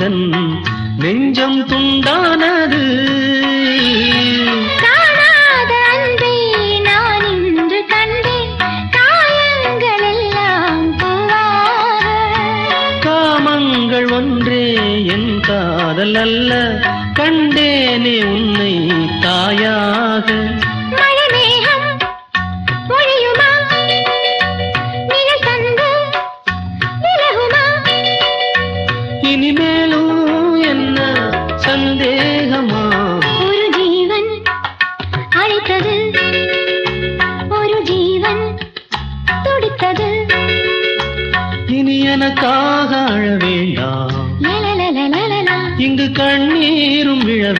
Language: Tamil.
எந்தன் நெஞ்சம் துண்டானது. காணாத அன்பை நான் இன்று கண்டேன், காயங்கள் எல்லாம் பூவாக. காமங்கள் ஒன்றே என் காதல் அல்ல, கண்டேனே உன்னை தாயாக.